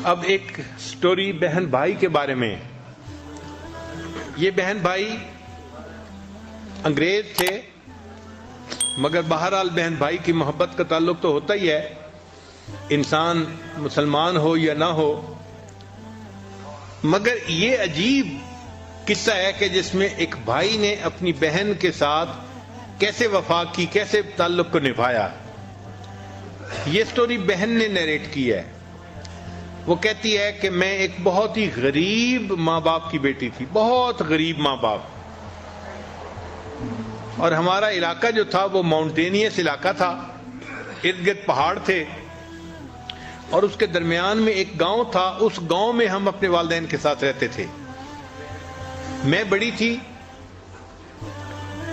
اب ایک سٹوری بہن بھائی کے بارے میں. یہ بہن بھائی انگریز تھے، مگر بہرحال بہن بھائی کی محبت کا تعلق تو ہوتا ہی ہے، انسان مسلمان ہو یا نہ ہو. مگر یہ عجیب قصہ ہے کہ جس میں ایک بھائی نے اپنی بہن کے ساتھ کیسے وفا کی، کیسے تعلق کو نبھایا. یہ سٹوری بہن نے نیریٹ کی ہے. وہ کہتی ہے کہ میں ایک بہت ہی غریب ماں باپ کی بیٹی تھی، بہت غریب ماں باپ، اور ہمارا علاقہ جو تھا وہ ماؤنٹینیس علاقہ تھا، ارد گرد پہاڑ تھے، اور اس کے درمیان میں ایک گاؤں تھا. اس گاؤں میں ہم اپنے والدین کے ساتھ رہتے تھے. میں بڑی تھی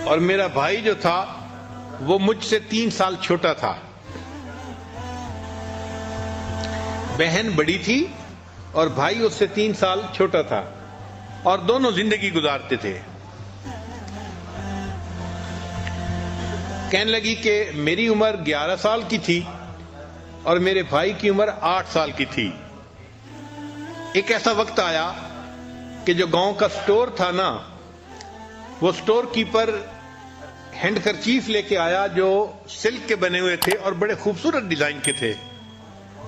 اور میرا بھائی جو تھا وہ مجھ سے 3 سال چھوٹا تھا. بہن بڑی تھی اور بھائی اس سے 3 سال چھوٹا تھا، اور دونوں زندگی گزارتے تھے. کہنے لگی کہ میری عمر 11 سال کی تھی اور میرے بھائی کی عمر 8 سال کی تھی. ایک ایسا وقت آیا کہ جو گاؤں کا سٹور تھا نا، وہ سٹور کیپر ہینڈ کرچیف لے کے آیا جو سلک کے بنے ہوئے تھے اور بڑے خوبصورت ڈیزائن کے تھے.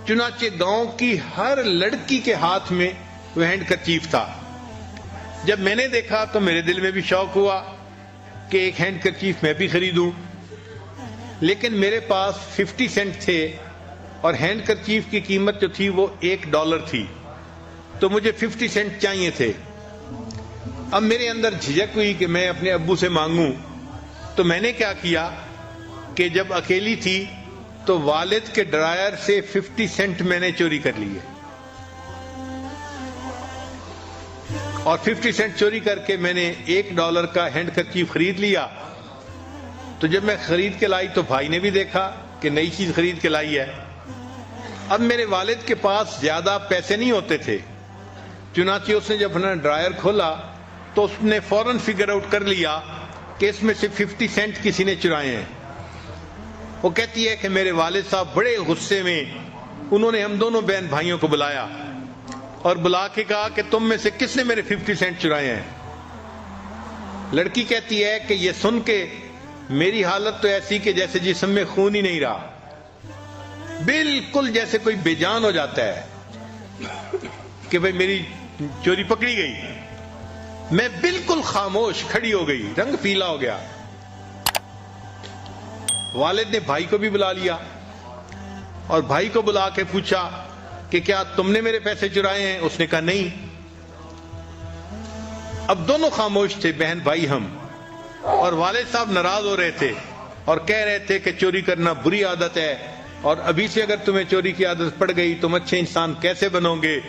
چنانچہ گاؤں کی ہر لڑکی کے ہاتھ میں وہ ہینڈ کرچیف تھا. جب میں نے دیکھا تو میرے دل میں بھی شوق ہوا کہ ایک ہینڈ کرچیف میں بھی خریدوں، لیکن میرے پاس 50 سینٹ تھے اور ہینڈ کرچیف کی قیمت جو تھی وہ $1 تھی، تو مجھے 50 سینٹ چاہیے تھے. اب میرے اندر جھجک ہوئی کہ میں اپنے ابو سے مانگوں. تو میں نے کیا کیا کہ جب اکیلی تھی تو والد کے ڈرائر سے 50 سینٹ میں نے چوری کر لیے، اور 50 سینٹ چوری کر کے میں نے $1 کا ہینڈ کرچیف خرید لیا. تو جب میں خرید کے لائی تو بھائی نے بھی دیکھا کہ نئی چیز خرید کے لائی ہے. اب میرے والد کے پاس زیادہ پیسے نہیں ہوتے تھے، چنانچہ اس نے جب اپنا ڈرائر کھولا تو اس نے فوراً فگر آؤٹ کر لیا کہ اس میں سے 50 سینٹ کسی نے چرائے ہیں. وہ کہتی ہے کہ میرے والد صاحب بڑے غصے میں انہوں نے ہم دونوں بہن بھائیوں کو بلایا اور بلا کے کہا کہ تم میں سے کس نے میرے 50 سینٹ چرائے ہیں. لڑکی کہتی ہے کہ یہ سن کے میری حالت تو ایسی کہ جیسے جسم میں خون ہی نہیں رہا، بالکل جیسے کوئی بے جان ہو جاتا ہے کہ بھئی میری چوری پکڑی گئی. میں بالکل خاموش کھڑی ہو گئی، رنگ پیلا ہو گیا. والد نے بھائی کو بھی بلا لیا اور بھائی کو بلا کے پوچھا کہ کیا تم نے میرے پیسے چرائے ہیں؟ اس نے کہا نہیں. اب دونوں خاموش تھے، بہن بھائی ہم، اور والد صاحب ناراض ہو رہے تھے اور کہہ رہے تھے کہ چوری کرنا بری عادت ہے، اور ابھی سے اگر تمہیں چوری کی عادت پڑ گئی تم اچھے انسان کیسے بنو گے،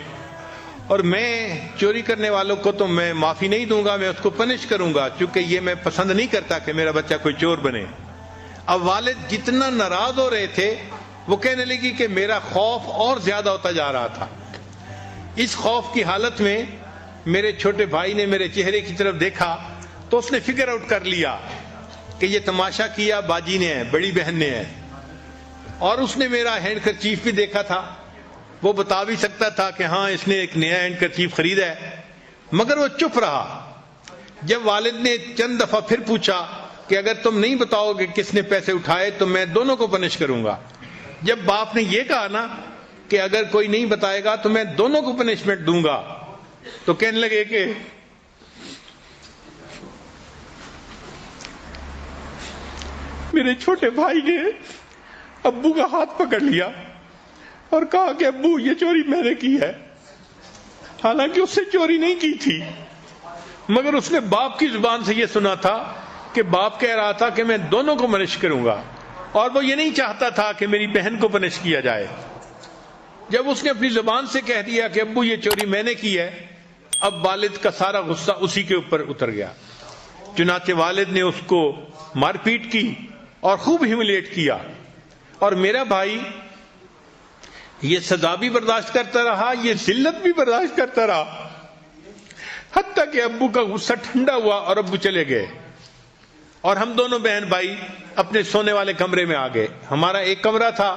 اور میں چوری کرنے والوں کو تو میں معافی نہیں دوں گا، میں اس کو پنش کروں گا، چونکہ یہ میں پسند نہیں کرتا کہ میرا بچہ کوئی چور بنے. اب والد جتنا ناراض ہو رہے تھے وہ کہنے لگی کہ میرا خوف اور زیادہ ہوتا جا رہا تھا. اس خوف کی حالت میں میرے چھوٹے بھائی نے میرے چہرے کی طرف دیکھا تو اس نے فگر آؤٹ کر لیا کہ یہ تماشا کیا باجی نے ہے، بڑی بہن نے ہے. اور اس نے میرا ہینڈ کرچیف بھی دیکھا تھا، وہ بتا بھی سکتا تھا کہ ہاں اس نے ایک نیا ہینڈ کرچیف خریدا ہے، مگر وہ چپ رہا. جب والد نے چند دفعہ پھر پوچھا کہ اگر تم نہیں بتاؤ گے کس نے پیسے اٹھائے تو میں دونوں کو پنش کروں گا. جب باپ نے یہ کہا نا کہ اگر کوئی نہیں بتائے گا تو میں دونوں کو پنشمنٹ دوں گا، تو کہنے لگے کہ میرے چھوٹے بھائی نے ابو کا ہاتھ پکڑ لیا اور کہا کہ ابو یہ چوری میں نے کی ہے. حالانکہ اس سے چوری نہیں کی تھی، مگر اس نے باپ کی زبان سے یہ سنا تھا کہ باپ کہہ رہا تھا کہ میں دونوں کو پنش کروں گا، اور وہ یہ نہیں چاہتا تھا کہ میری بہن کو پنش کیا جائے. جب اس نے اپنی زبان سے کہہ دیا کہ ابو یہ چوری میں نے کی ہے، اب والد کا سارا غصہ اسی کے اوپر اتر گیا. چنانچہ والد نے اس کو مار پیٹ کی اور خوب ہیوملیٹ کیا، اور میرا بھائی یہ سزا بھی برداشت کرتا رہا، یہ ذلت بھی برداشت کرتا رہا، حتیٰ کہ ابو کا غصہ ٹھنڈا ہوا اور ابو چلے گئے، اور ہم دونوں بہن بھائی اپنے سونے والے کمرے میں آ گئے. ہمارا ایک کمرہ تھا،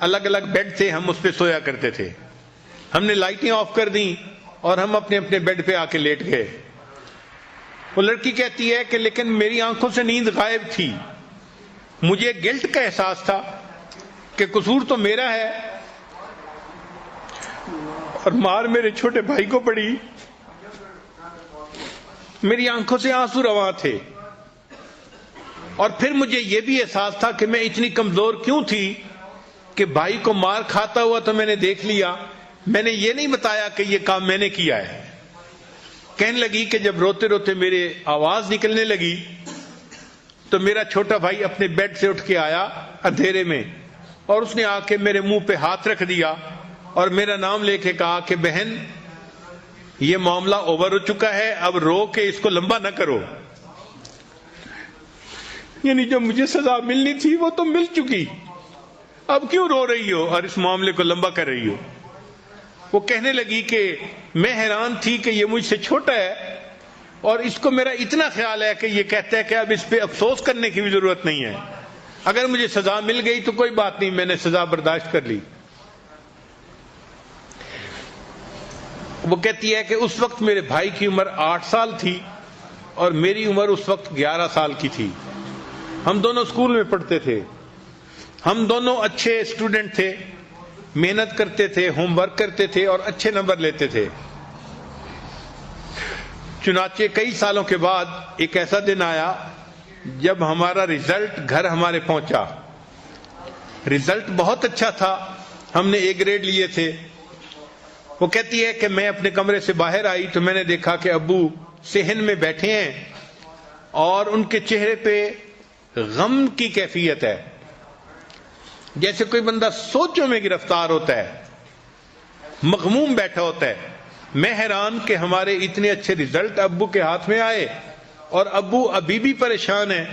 الگ الگ بیڈ تھے، ہم اس پہ سویا کرتے تھے. ہم نے لائٹیں آف کر دیں اور ہم اپنے اپنے بیڈ پہ آ کے لیٹ گئے. وہ لڑکی کہتی ہے کہ لیکن میری آنکھوں سے نیند غائب تھی. مجھے گلٹ کا احساس تھا کہ قصور تو میرا ہے اور مار میرے چھوٹے بھائی کو پڑی. میری آنکھوں سے آنسو رواں تھے اور پھر مجھے یہ بھی احساس تھا کہ میں اتنی کمزور کیوں تھی کہ بھائی کو مار کھاتا ہوا تو میں نے دیکھ لیا, میں نے یہ نہیں بتایا کہ یہ کام میں نے کیا ہے. کہنے لگی کہ جب روتے روتے میرے آواز نکلنے لگی تو میرا چھوٹا بھائی اپنے بیڈ سے اٹھ کے آیا اندھیرے میں اور اس نے آ کے میرے منہ پہ ہاتھ رکھ دیا اور میرا نام لے کے کہا کہ بہن یہ معاملہ اوور ہو چکا ہے, اب رو کے اس کو لمبا نہ کرو. یعنی جو مجھے سزا ملنی تھی وہ تو مل چکی, اب کیوں رو رہی ہو اور اس معاملے کو لمبا کر رہی ہو. وہ کہنے لگی کہ میں حیران تھی کہ یہ مجھ سے چھوٹا ہے اور اس کو میرا اتنا خیال ہے کہ یہ کہتا ہے کہ اب اس پہ افسوس کرنے کی بھی ضرورت نہیں ہے, اگر مجھے سزا مل گئی تو کوئی بات نہیں, میں نے سزا برداشت کر لی. وہ کہتی ہے کہ اس وقت میرے بھائی کی عمر 8 سال تھی اور میری عمر اس وقت 11 سال کی تھی. ہم دونوں اسکول میں پڑھتے تھے, ہم دونوں اچھے اسٹوڈنٹ تھے, محنت کرتے تھے, ہوم ورک کرتے تھے اور اچھے نمبر لیتے تھے. چنانچہ کئی سالوں کے بعد ایک ایسا دن آیا جب ہمارا رزلٹ گھر ہمارے پہنچا. رزلٹ بہت اچھا تھا, ہم نے A گریڈ لیے تھے. وہ کہتی ہے کہ میں اپنے کمرے سے باہر آئی تو میں نے دیکھا کہ ابو صحن میں بیٹھے ہیں اور ان کے چہرے پہ غم کی کیفیت ہے, جیسے کوئی بندہ سوچوں میں گرفتار ہوتا ہے, مغموم بیٹھا ہوتا ہے. میں حیران کہ ہمارے اتنے اچھے رزلٹ ابو کے ہاتھ میں آئے اور ابو ابھی بھی پریشان ہیں.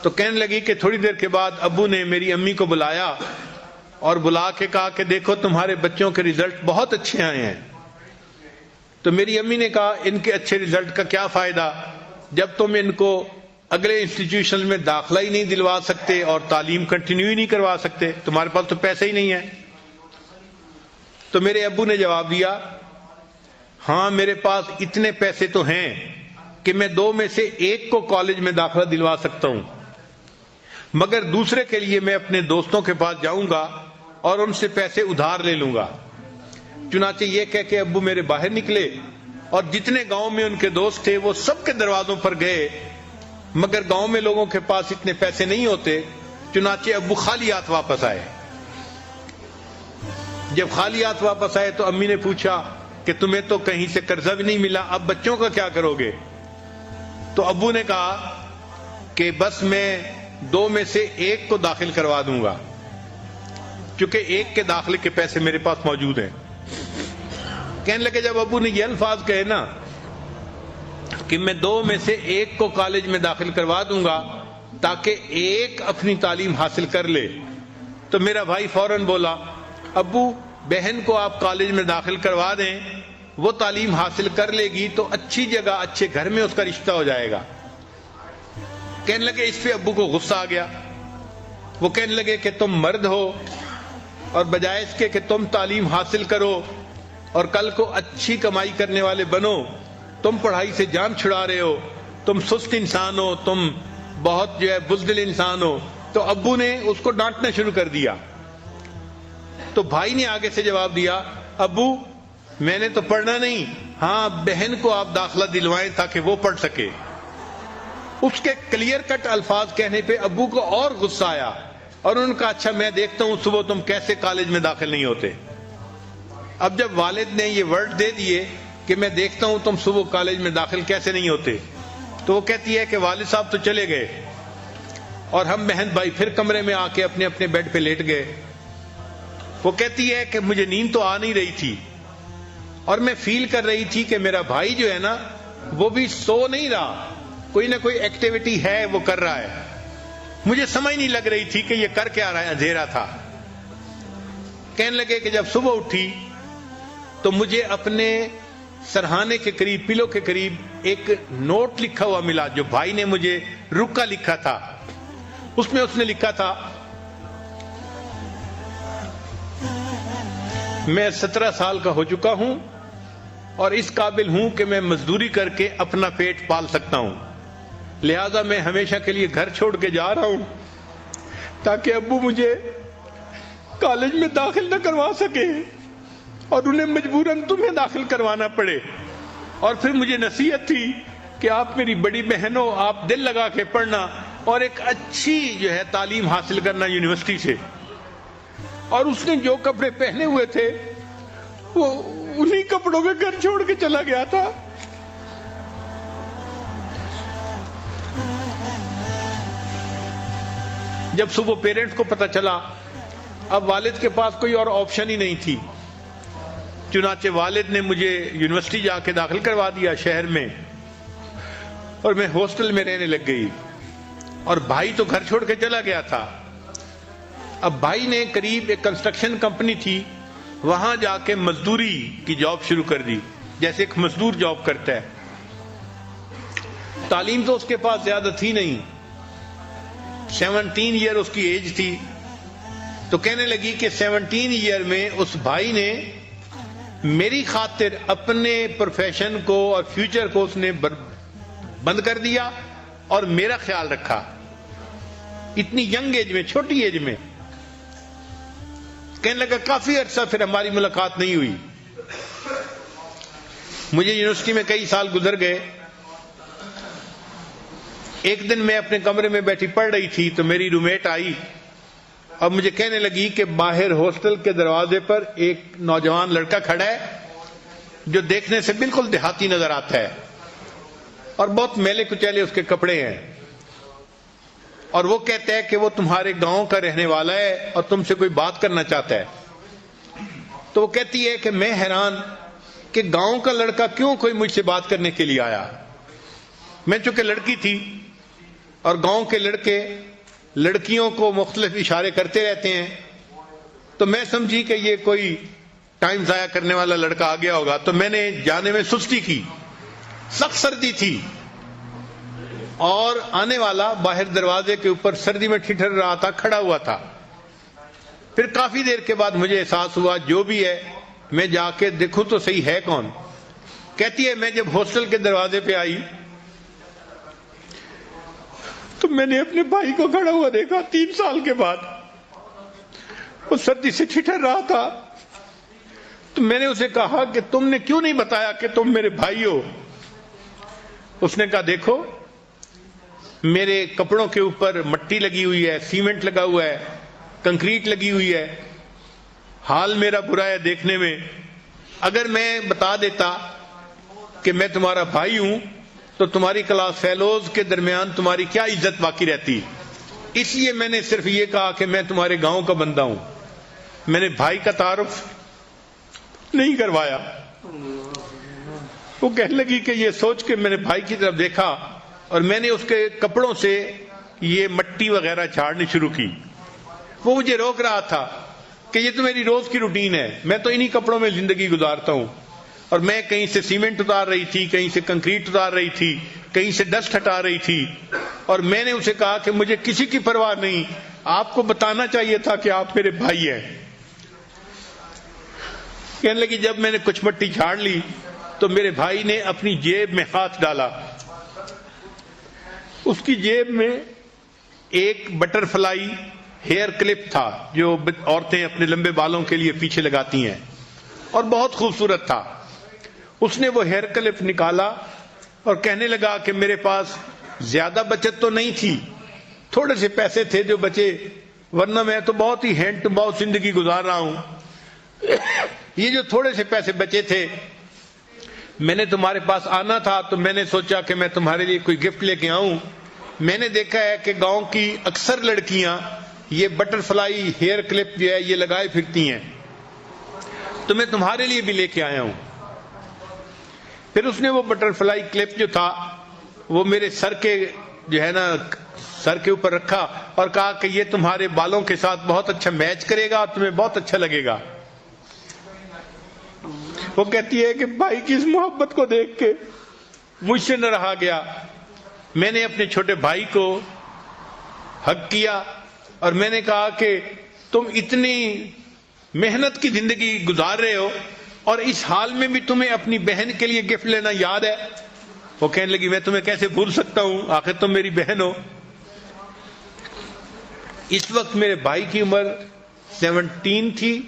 تو کہنے لگی کہ تھوڑی دیر کے بعد ابو نے میری امی کو بلایا اور بلا کے کہا کہ دیکھو تمہارے بچوں کے رزلٹ بہت اچھے آئے ہیں. تو میری امی نے کہا ان کے اچھے رزلٹ کا کیا فائدہ جب تم ان کو اگلے انسٹیٹیوشن میں داخلہ ہی نہیں دلوا سکتے اور تعلیم کنٹینیو ہی نہیں کروا سکتے, تمہارے پاس تو پیسے ہی نہیں ہیں. تو میرے ابو نے جواب دیا, ہاں میرے پاس اتنے پیسے تو ہیں کہ میں 2 میں سے 1 کو کالج میں داخلہ دلوا سکتا ہوں, مگر دوسرے کے لیے میں اپنے دوستوں کے پاس جاؤں گا اور ان سے پیسے ادھار لے لوں گا. چنانچہ یہ کہہ کے ابو میرے باہر نکلے اور جتنے گاؤں میں ان کے دوست تھے وہ سب کے دروازوں پر گئے, مگر گاؤں میں لوگوں کے پاس اتنے پیسے نہیں ہوتے. چنانچہ ابو خالی ہاتھ واپس آئے. جب خالی ہاتھ واپس آئے تو امی نے پوچھا کہ تمہیں تو کہیں سے قرضہ بھی نہیں ملا, اب بچوں کا کیا کرو گے؟ تو ابو نے کہا کہ بس میں 2 میں سے 1 کو داخل کروا دوں گا, چونکہ 1 کے داخلے کے پیسے میرے پاس موجود ہیں. کہنے لگے جب ابو نے یہ الفاظ کہے نا کہ میں 2 میں سے 1 کو کالج میں داخل کروا دوں گا تاکہ 1 اپنی تعلیم حاصل کر لے, تو میرا بھائی فوراً بولا ابو بہن کو آپ کالج میں داخل کروا دیں, وہ تعلیم حاصل کر لے گی تو اچھی جگہ اچھے گھر میں اس کا رشتہ ہو جائے گا. کہنے لگے اس پہ ابو کو غصہ آ گیا. وہ کہنے لگے کہ تم مرد ہو اور بجائے اس کے کہ تم تعلیم حاصل کرو اور کل کو اچھی کمائی کرنے والے بنو, تم پڑھائی سے جان چھڑا رہے ہو, تم سست انسان ہو, تم بہت بزدل انسان ہو. تو ابو نے اس کو ڈانٹنا شروع کر دیا. تو بھائی نے آگے سے جواب دیا ابو میں نے تو پڑھنا نہیں, ہاں بہن کو آپ داخلہ دلوائیں تاکہ وہ پڑھ سکے. اس کے کلیئر کٹ الفاظ کہنے پہ ابو کو اور غصہ آیا اور انہوں نے کہا اچھا میں دیکھتا ہوں صبح تم کیسے کالج میں داخل نہیں ہوتے. اب جب والد نے یہ ورڈ دے دیے کہ میں دیکھتا ہوں تم صبح کالج میں داخل کیسے نہیں ہوتے, تو وہ کہتی ہے کہ والد صاحب تو چلے گئے اور ہم بہن بھائی پھر کمرے میں آ کے اپنے اپنے بیڈ پہ لیٹ گئے. وہ کہتی ہے کہ مجھے نیند تو آ نہیں رہی تھی اور میں فیل کر رہی تھی کہ میرا بھائی جو ہے نا وہ بھی سو نہیں رہا, کوئی نہ کوئی ایکٹیویٹی ہے وہ کر رہا ہے. مجھے سمجھ نہیں لگ رہی تھی کہ یہ کر کیا رہا ہے, اندھیرا تھا. کہنے لگے کہ جب صبح اٹھی تو مجھے اپنے سرہانے کے قریب, پلو کے قریب ایک نوٹ لکھا ہوا ملا جو بھائی نے مجھے رکا لکھا تھا. اس میں اس نے لکھا تھا میں 17 سال کا ہو چکا ہوں اور اس قابل ہوں کہ میں مزدوری کر کے اپنا پیٹ پال سکتا ہوں، لہذا میں ہمیشہ کے لیے گھر چھوڑ کے جا رہا ہوں تاکہ ابو مجھے کالج میں داخل نہ کروا سکے اور انہیں مجبوراً تمہیں داخل کروانا پڑے۔ اور پھر مجھے نصیحت تھی کہ آپ میری بڑی بہن ہو، آپ دل لگا کے پڑھنا اور ایک اچھی تعلیم حاصل کرنا یونیورسٹی سے۔ اور اس نے جو کپڑے پہنے ہوئے تھے وہ انہی کپڑوں میں گھر چھوڑ کے چلا گیا تھا۔ جب صبح پیرنٹس کو پتہ چلا، اب والد کے پاس کوئی اور آپشن ہی نہیں تھی، چنانچہ والد نے مجھے یونیورسٹی جا کے داخل کروا دیا شہر میں، اور میں ہاسٹل میں رہنے لگ گئی، اور بھائی تو گھر چھوڑ کے چلا گیا تھا۔ اب بھائی نے قریب ایک کنسٹرکشن کمپنی تھی، وہاں جا کے مزدوری کی جاب شروع کر دی، جیسے ایک مزدور جاب کرتا ہے۔ تعلیم تو اس کے پاس زیادہ تھی نہیں، 17 ایئر اس کی ایج تھی، تو کہنے لگی کہ 17 ایئر میں اس بھائی نے میری خاطر اپنے پروفیشن کو اور فیوچر کو اس نے بند کر دیا اور میرا خیال رکھا، اتنی ینگ ایج میں، چھوٹی ایج میں۔ کہنے لگا کافی عرصہ پھر ہماری ملاقات نہیں ہوئی۔ مجھے یونیورسٹی میں کئی سال گزر گئے۔ ایک دن میں اپنے کمرے میں بیٹھی پڑھ رہی تھی تو میری رومیٹ آئی اور مجھے کہنے لگی کہ باہر ہاسٹل کے دروازے پر ایک نوجوان لڑکا کھڑا ہے جو دیکھنے سے بالکل دیہاتی نظر آتا ہے اور بہت میلے کچیلے اس کے کپڑے ہیں، اور وہ کہتا ہے کہ وہ تمہارے گاؤں کا رہنے والا ہے اور تم سے کوئی بات کرنا چاہتا ہے۔ تو وہ کہتی ہے کہ میں حیران کہ گاؤں کا لڑکا کیوں کوئی مجھ سے بات کرنے کے لیے آیا۔ میں چونکہ لڑکی تھی اور گاؤں کے لڑکے لڑکیوں کو مختلف اشارے کرتے رہتے ہیں، تو میں سمجھی کہ یہ کوئی ٹائم ضائع کرنے والا لڑکا آ گیا ہوگا، تو میں نے جانے میں سستی کی۔ سخت سردی تھی اور آنے والا باہر دروازے کے اوپر سردی میں ٹھٹر رہا تھا، کھڑا ہوا تھا۔ پھر کافی دیر کے بعد مجھے احساس ہوا جو بھی ہے میں جا کے دیکھوں تو صحیح ہے کون۔ کہتی ہے میں جب ہاسٹل کے دروازے پہ آئی تو میں نے اپنے بھائی کو کھڑا ہوا دیکھا 3 سال کے بعد، وہ سردی سے ٹھٹر رہا تھا۔ تو میں نے اسے کہا کہ تم نے کیوں نہیں بتایا کہ تم میرے بھائی ہو؟ اس نے کہا دیکھو میرے کپڑوں کے اوپر مٹی لگی ہوئی ہے، سیمنٹ لگا ہوا ہے، کنکریٹ لگی ہوئی ہے، حال میرا برا ہے دیکھنے میں۔ اگر میں بتا دیتا کہ میں تمہارا بھائی ہوں تو تمہاری کلاس فیلوز کے درمیان تمہاری کیا عزت باقی رہتی، اس لیے میں نے صرف یہ کہا کہ میں تمہارے گاؤں کا بندہ ہوں، میں نے بھائی کا تعارف نہیں کروایا۔ وہ کہنے لگی کہ یہ سوچ کے میں نے بھائی کی طرف دیکھا اور میں نے اس کے کپڑوں سے یہ مٹی وغیرہ جھاڑنی شروع کی۔ وہ مجھے روک رہا تھا کہ یہ تو میری روز کی روٹین ہے، میں تو انہی کپڑوں میں زندگی گزارتا ہوں، اور میں کہیں سے سیمنٹ اتار رہی تھی، کہیں سے کنکریٹ اتار رہی تھی، کہیں سے ڈسٹ ہٹا رہی تھی، اور میں نے اسے کہا کہ مجھے کسی کی پرواہ نہیں، آپ کو بتانا چاہیے تھا کہ آپ میرے بھائی ہیں۔ کہنے لگی جب میں نے کچھ مٹی جھاڑ لی تو میرے بھائی نے اپنی جیب میں ہاتھ ڈالا، اس کی جیب میں ایک بٹر فلائی ہیئر کلپ تھا جو عورتیں اپنے لمبے بالوں کے لیے پیچھے لگاتی ہیں، اور بہت خوبصورت تھا۔ اس نے وہ ہیئر کلپ نکالا اور کہنے لگا کہ میرے پاس زیادہ بچت تو نہیں تھی، تھوڑے سے پیسے تھے جو بچے، ورنہ میں تو بہت ہی ہینڈ ٹو ماؤتھ زندگی گزار رہا ہوں۔ یہ جو تھوڑے سے پیسے بچے تھے، میں نے تمہارے پاس آنا تھا تو میں نے سوچا کہ میں تمہارے لیے کوئی گفٹ لے کے آؤں۔ میں نے دیکھا ہے کہ گاؤں کی اکثر لڑکیاں یہ بٹر فلائی ہیئر کلپ جو ہے یہ لگائے پھرتی ہیں، تو میں تمہارے لیے بھی لے کے آیا ہوں۔ پھر اس نے وہ بٹر فلائی کلپ جو تھا وہ میرے سر کے جو ہے نا سر کے اوپر رکھا اور کہا کہ یہ تمہارے بالوں کے ساتھ بہت اچھا میچ کرے گا، تمہیں بہت اچھا لگے گا۔ وہ کہتی ہے کہ بھائی کی اس محبت کو دیکھ کے مجھ سے نہ رہا گیا، میں نے اپنے چھوٹے بھائی کو ہگ کیا اور میں نے کہا کہ تم اتنی محنت کی زندگی گزار رہے ہو اور اس حال میں بھی تمہیں اپنی بہن کے لیے گفٹ لینا یاد ہے؟ وہ کہنے لگی میں تمہیں کیسے بھول سکتا ہوں، آخر تم میری بہن ہو۔ اس وقت میرے بھائی کی عمر 17 تھی،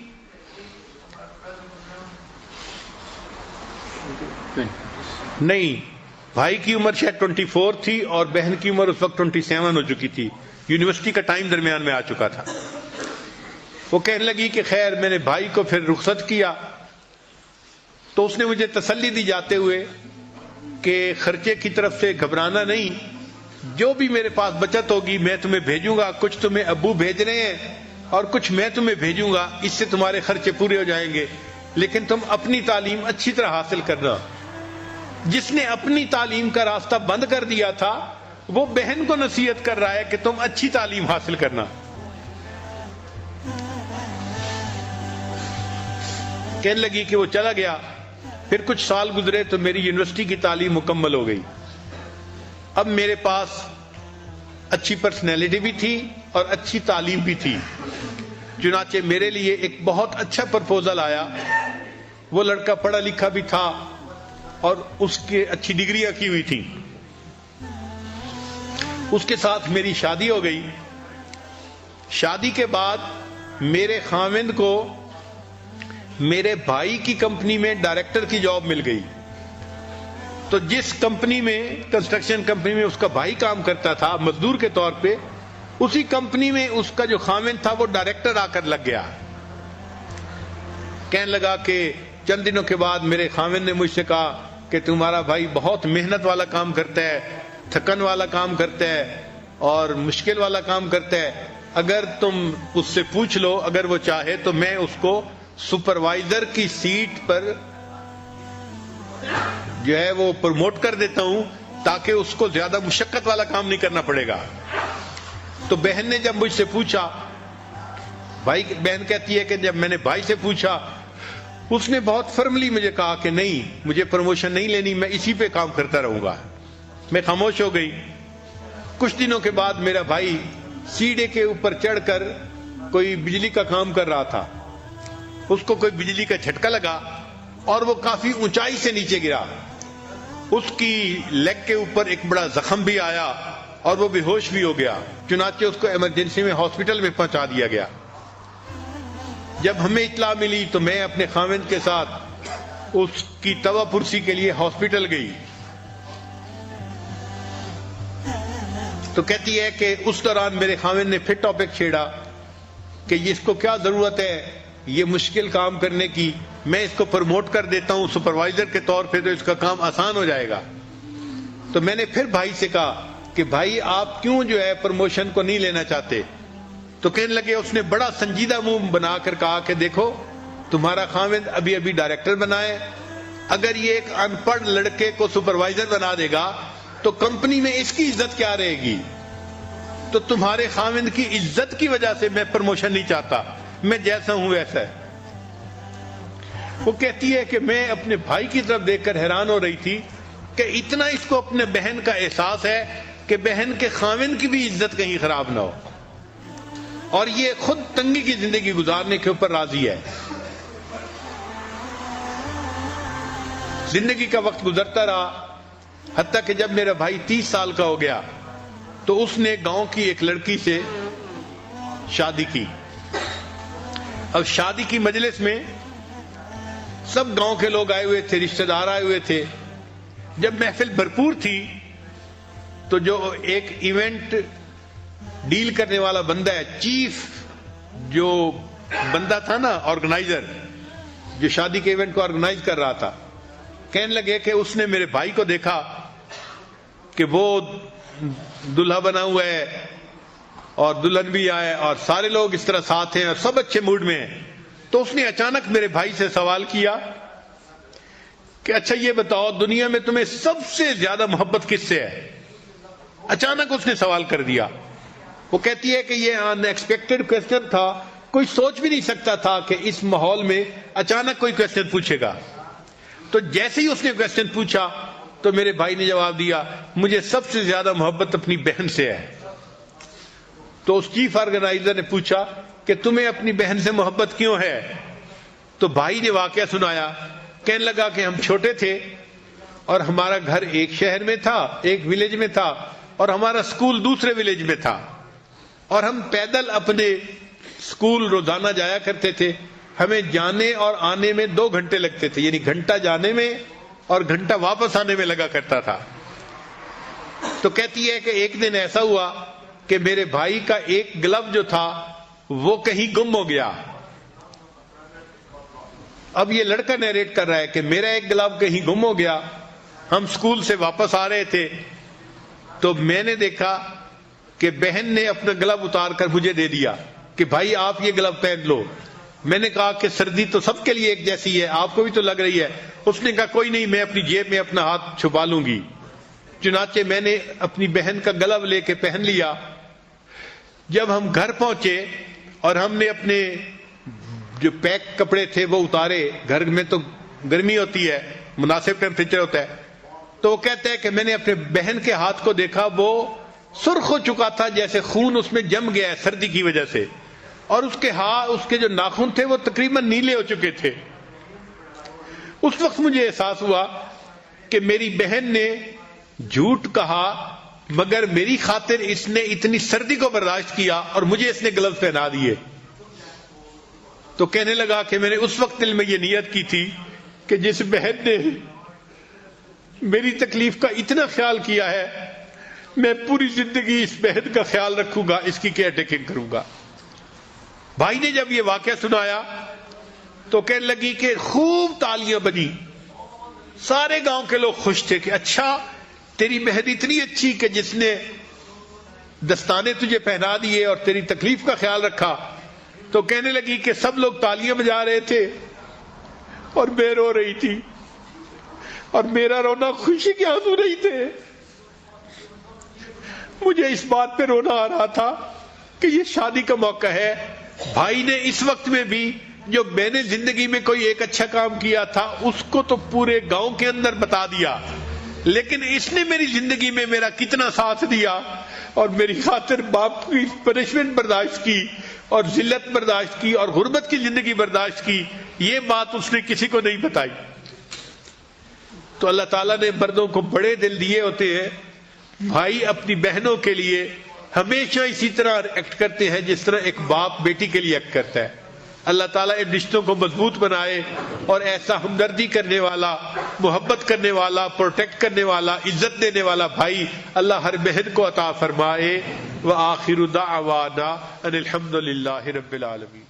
نہیں بھائی کی عمر شاید 24 تھی اور بہن کی عمر اس وقت 27 ہو چکی تھی، یونیورسٹی کا ٹائم درمیان میں آ چکا تھا۔ وہ کہنے لگی کہ خیر میں نے بھائی کو پھر رخصت کیا تو اس نے مجھے تسلی دی جاتے ہوئے کہ خرچے کی طرف سے گھبرانا نہیں، جو بھی میرے پاس بچت ہوگی میں تمہیں بھیجوں گا، کچھ تمہیں ابو بھیج رہے ہیں اور کچھ میں تمہیں بھیجوں گا، اس سے تمہارے خرچے پورے ہو جائیں گے، لیکن تم اپنی تعلیم اچھی طرح حاصل کرنا۔ جس نے اپنی تعلیم کا راستہ بند کر دیا تھا وہ بہن کو نصیحت کر رہا ہے کہ تم اچھی تعلیم حاصل کرنا۔ کہنے لگی کہ وہ چلا گیا، پھر کچھ سال گزرے تو میری یونیورسٹی کی تعلیم مکمل ہو گئی۔ اب میرے پاس اچھی پرسنالٹی بھی تھی اور اچھی تعلیم بھی تھی، چنانچہ میرے لیے ایک بہت اچھا پرپوزل آیا۔ وہ لڑکا پڑھا لکھا بھی تھا اور اس کے اچھی ڈگریاں کی ہوئی تھی۔ اس کے ساتھ میری شادی ہو گئی۔ شادی کے بعد میرے خاوند کو میرے بھائی کی کمپنی میں ڈائریکٹر کی جاب مل گئی۔ تو جس کمپنی میں، کنسٹرکشن کمپنی میں اس کا بھائی کام کرتا تھا مزدور کے طور پہ، اسی کمپنی میں اس کا جو خاوند تھا وہ ڈائریکٹر آ کر لگ گیا۔ کہنے لگا کہ چند دنوں کے بعد میرے خاوند نے مجھ سے کہا کہ تمہارا بھائی بہت محنت والا کام کرتا ہے، تھکن والا کام کرتا ہے اور مشکل والا کام کرتا ہے، اگر تم اس سے پوچھ لو، اگر وہ چاہے تو میں اس کو سپروائزر کی سیٹ پر جو ہے وہ پروموٹ کر دیتا ہوں تاکہ اس کو زیادہ مشقت والا کام نہیں کرنا پڑے گا۔ تو بہن نے جب مجھ سے پوچھا، بہن کہتی ہے کہ جب میں نے بھائی سے پوچھا اس نے بہت فرملی مجھے کہا کہ نہیں، مجھے پروموشن نہیں لینی، میں اسی پہ کام کرتا رہوں گا۔ میں خاموش ہو گئی۔ کچھ دنوں کے بعد میرا بھائی سیڑھے کے اوپر چڑھ کر کوئی بجلی کا کام کر رہا تھا، اس کو کوئی بجلی کا جھٹکا لگا اور وہ کافی اونچائی سے نیچے گرا۔ اس کی لیگ کے اوپر ایک بڑا زخم بھی آیا اور وہ بے ہوش بھی ہو گیا، چنانچہ اس کو ایمرجنسی میں ہاسپٹل میں پہنچا دیا گیا۔ جب ہمیں اطلاع ملی تو میں اپنے خاوند کے ساتھ اس کی توا پرسی کے لیے ہاسپٹل گئی۔ تو کہتی ہے کہ اس دوران میرے خاوند نے پھر ٹاپک چھیڑا کہ اس کو کیا ضرورت ہے یہ مشکل کام کرنے کی، میں اس کو پروموٹ کر دیتا ہوں سپروائزر کے طور پہ تو اس کا کام آسان ہو جائے گا۔ تو میں نے پھر بھائی سے کہا کہ بھائی آپ کیوں جو ہے پروموشن کو نہیں لینا چاہتے؟ تو کہنے لگے، اس نے بڑا سنجیدہ منہ بنا کر کہا کہ دیکھو تمہارا خاوند ابھی ابھی ڈائریکٹر بنا ہے، اگر یہ ایک ان پڑھ لڑکے کو سپروائزر بنا دے گا تو کمپنی میں اس کی عزت کیا رہے گی؟ تو تمہارے خاوند کی عزت کی وجہ سے میں پروموشن نہیں چاہتا، میں جیسا ہوں ویسا ہے۔ وہ کہتی ہے کہ میں اپنے بھائی کی طرف دیکھ کر حیران ہو رہی تھی کہ اتنا اس کو اپنے بہن کا احساس ہے کہ بہن کے خاوند کی بھی عزت کہیں خراب نہ ہو، اور یہ خود تنگی کی زندگی گزارنے کے اوپر راضی ہے۔ زندگی کا وقت گزرتا رہا، حتیٰ کہ جب میرا بھائی 30 سال کا ہو گیا تو اس نے گاؤں کی ایک لڑکی سے شادی کی۔ اب شادی کی مجلس میں سب گاؤں کے لوگ آئے ہوئے تھے، رشتہ دار آئے ہوئے تھے۔ جب محفل بھرپور تھی تو جو ایک ایونٹ ڈیل کرنے والا بندہ ہے، چیف جو بندہ تھا نا، آرگنائزر جو شادی کے ایونٹ کو آرگنائز کر رہا تھا، کہنے لگے کہ اس نے میرے بھائی کو دیکھا کہ وہ دلہا بنا ہوا ہے اور دلہن بھی آئے اور سارے لوگ اس طرح ساتھ ہیں اور سب اچھے موڈ میں ہیں، تو اس نے اچانک میرے بھائی سے سوال کیا کہ اچھا یہ بتاؤ دنیا میں تمہیں سب سے زیادہ محبت کس سے ہے؟ اچانک اس نے سوال کر دیا۔ وہ کہتی ہے کہ یہ ان ایکسپیکٹڈ کوسچن تھا، کوئی سوچ بھی نہیں سکتا تھا کہ اس ماحول میں اچانک کوئی کوسچن پوچھے گا۔ تو جیسے ہی اس نے کوسچن پوچھا تو میرے بھائی نے جواب دیا، مجھے سب سے زیادہ محبت اپنی بہن سے ہے۔ تو اس چیف آرگنائزر نے پوچھا کہ تمہیں اپنی بہن سے محبت کیوں ہے؟ تو بھائی نے واقعہ سنایا، کہنے لگا کہ ہم چھوٹے تھے اور ہمارا گھر ایک شہر میں تھا، ایک ولیج میں تھا، اور ہمارا سکول دوسرے ولیج میں تھا، اور ہم پیدل اپنے سکول روزانہ جایا کرتے تھے. ہمیں جانے اور آنے میں 2 گھنٹے لگتے تھے، یعنی گھنٹہ جانے میں اور گھنٹہ واپس آنے میں لگا کرتا تھا. تو کہتی ہے کہ ایک دن ایسا ہوا کہ میرے بھائی کا ایک گلو جو تھا وہ کہیں گم ہو گیا. اب یہ لڑکا نیریٹ کر رہا ہے کہ میرا ایک گلو کہیں گم ہو گیا. ہم سکول سے واپس آ رہے تھے تو میں نے دیکھا کہ بہن نے اپنا گلو اتار کر مجھے دے دیا کہ بھائی آپ یہ گلو پہن لو. میں نے کہا کہ سردی تو سب کے لیے ایک جیسی ہے، آپ کو بھی تو لگ رہی ہے. اس نے کہا کوئی نہیں، میں اپنی جیب میں اپنا ہاتھ چھپا لوں گی. چنانچہ میں نے اپنی بہن کا گلو لے کے پہن لیا. جب ہم گھر پہنچے اور ہم نے اپنے جو پیک کپڑے تھے وہ اتارے، گھر میں تو گرمی ہوتی ہے، مناسب ٹیمپریچر ہوتا ہے، تو وہ کہتے ہیں کہ میں نے اپنے بہن کے ہاتھ کو دیکھا، وہ سرخ ہو چکا تھا، جیسے خون اس میں جم گیا ہے سردی کی وجہ سے، اور اس کے جو ناخن تھے وہ تقریباً نیلے ہو چکے تھے. اس وقت مجھے احساس ہوا کہ میری بہن نے جھوٹ کہا، مگر میری خاطر اس نے اتنی سردی کو برداشت کیا اور مجھے اس نے گلوز پہنا دیے. تو کہنے لگا کہ میں نے اس وقت دل میں یہ نیت کی تھی کہ جس بہن نے میری تکلیف کا اتنا خیال کیا ہے، میں پوری زندگی اس بہن کا خیال رکھوں گا، اس کی کیئر ٹیکنگ کروں گا. بھائی نے جب یہ واقعہ سنایا تو کہنے لگی کہ خوب تالیاں بجی، سارے گاؤں کے لوگ خوش تھے کہ اچھا تیری بہن اتنی اچھی کہ جس نے دستانے تجھے پہنا دیے اور تیری تکلیف کا خیال رکھا. تو کہنے لگی کہ سب لوگ تالیاں بجا رہے تھے اور میں رو رہی تھی، اور میرا رونا خوشی کے آنسو نہیں تھے. مجھے اس بات پہ رونا آ رہا تھا کہ یہ شادی کا موقع ہے. بھائی نے اس وقت میں بھی جو میں نے زندگی میں کوئی ایک اچھا کام کیا تھا اس کو تو پورے گاؤں کے اندر بتا دیا، لیکن اس نے میری زندگی میں میرا کتنا ساتھ دیا اور میری خاطر باپ کی پنشمنٹ برداشت کی اور ذلت برداشت کی اور غربت کی زندگی برداشت کی، یہ بات اس نے کسی کو نہیں بتائی. تو اللہ تعالیٰ نے مردوں کو بڑے دل دیے ہوتے ہیں. بھائی اپنی بہنوں کے لیے ہمیشہ اسی طرح ایکٹ کرتے ہیں جس طرح ایک باپ بیٹی کے لیے ایکٹ کرتا ہے. اللہ تعالیٰ ان رشتوں کو مضبوط بنائے اور ایسا ہمدردی کرنے والا، محبت کرنے والا، پروٹیکٹ کرنے والا، عزت دینے والا بھائی اللہ ہر بہن کو عطا فرمائے. وآخر دعوانا ان الحمد للہ رب العالمین.